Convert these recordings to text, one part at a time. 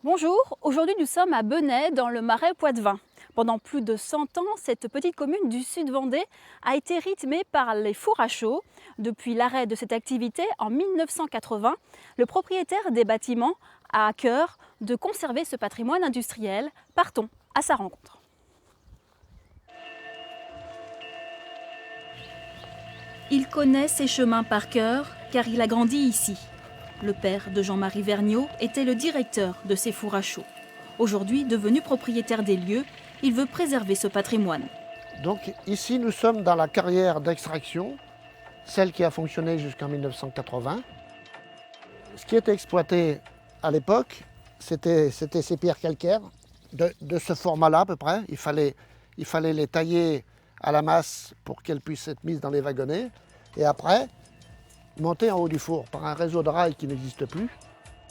Bonjour, aujourd'hui nous sommes à Benay dans le Marais poitevin. Pendant plus de 100 ans, cette petite commune du sud Vendée a été rythmée par les fours à chaux. Depuis l'arrêt de cette activité en 1980, le propriétaire des bâtiments a à cœur de conserver ce patrimoine industriel. Partons à sa rencontre. Il connaît ses chemins par cœur car il a grandi ici. Le père de Jean-Marie Vergniaud était le directeur de ces fours à chaux. Aujourd'hui, devenu propriétaire des lieux, il veut préserver ce patrimoine. Donc ici, nous sommes dans la carrière d'extraction, celle qui a fonctionné jusqu'en 1980. Ce qui était exploité à l'époque, c'était ces pierres calcaires de ce format-là à peu près. Il fallait les tailler à la masse pour qu'elles puissent être mises dans les wagonnets. Et après, monter en haut du four par un réseau de rails qui n'existe plus.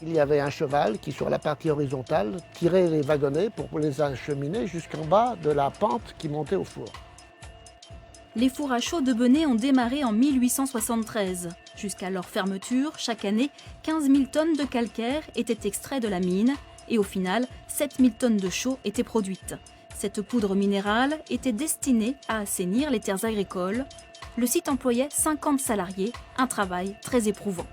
Il y avait un cheval qui, sur la partie horizontale, tirait les wagonnets pour les acheminer jusqu'en bas de la pente qui montait au four. Les fours à chaux de Benay ont démarré en 1873. Jusqu'à leur fermeture, chaque année, 15 000 tonnes de calcaire étaient extraites de la mine et au final, 7 000 tonnes de chaux étaient produites. Cette poudre minérale était destinée à assainir les terres agricoles. Le site employait 50 salariés, un travail très éprouvant.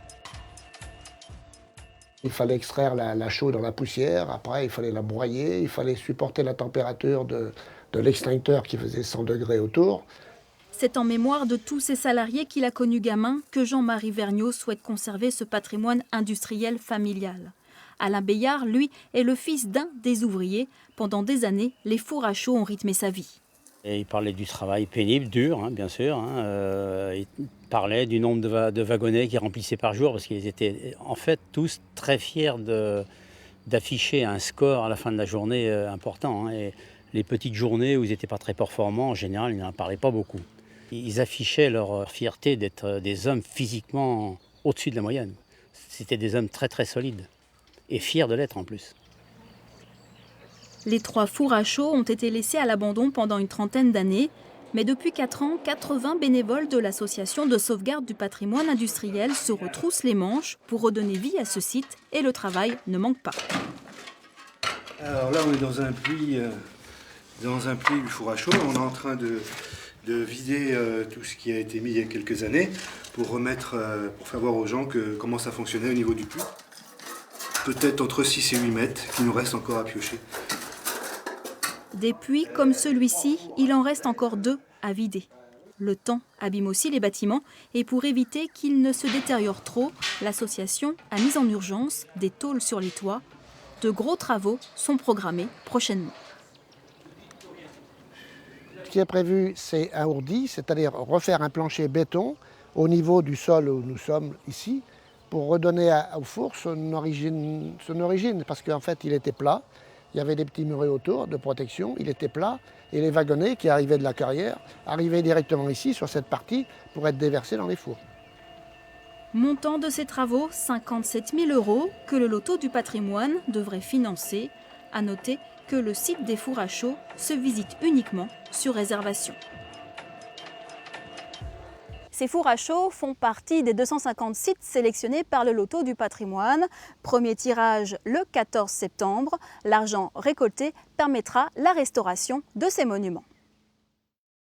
Il fallait extraire la chaux dans la poussière, après il fallait la broyer, il fallait supporter la température de l'extincteur qui faisait 100 degrés autour. C'est en mémoire de tous ces salariés qu'il a connus gamin que Jean-Marie Vergniaud souhaite conserver ce patrimoine industriel familial. Alain Béillard, lui, est le fils d'un des ouvriers. Pendant des années, les fours à chaux ont rythmé sa vie. Et il parlait du travail pénible, dur, bien sûr. Il parlait du nombre de wagonnets qu'ils remplissaient par jour, parce qu'ils étaient en fait tous très fiers d'afficher un score à la fin de la journée important. Et les petites journées où ils n'étaient pas très performants, en général, ils n'en parlaient pas beaucoup. Ils affichaient leur fierté d'être des hommes physiquement au-dessus de la moyenne. C'était des hommes très très solides et fiers de l'être en plus. Les 3 fours à chaux ont été laissés à l'abandon pendant une trentaine d'années. Mais depuis 4 ans, 80 bénévoles de l'association de sauvegarde du patrimoine industriel se retroussent les manches pour redonner vie à ce site et le travail ne manque pas. Alors là, on est dans un puits du four à chaux. On est en train de vider tout ce qui a été mis il y a quelques années pour faire voir aux gens comment ça fonctionnait au niveau du puits. Peut-être entre 6 et 8 mètres qui nous reste encore à piocher. Des puits comme celui-ci, il en reste encore 2 à vider. Le temps abîme aussi les bâtiments et pour éviter qu'ils ne se détériorent trop, l'association a mis en urgence des tôles sur les toits. De gros travaux sont programmés prochainement. Ce qui est prévu, c'est un ourdi, c'est-à-dire refaire un plancher béton au niveau du sol où nous sommes ici, pour redonner au four son origine, parce qu'en fait il était plat. Il y avait des petits murets autour de protection, il était plat, et les wagonnets qui arrivaient de la carrière arrivaient directement ici, sur cette partie, pour être déversés dans les fours. Montant de ces travaux, 57 000 € que le loto du patrimoine devrait financer. À noter que le site des fours à chaux se visite uniquement sur réservation. Ces fours à chaux font partie des 250 sites sélectionnés par le loto du patrimoine. Premier tirage le 14 septembre. L'argent récolté permettra la restauration de ces monuments.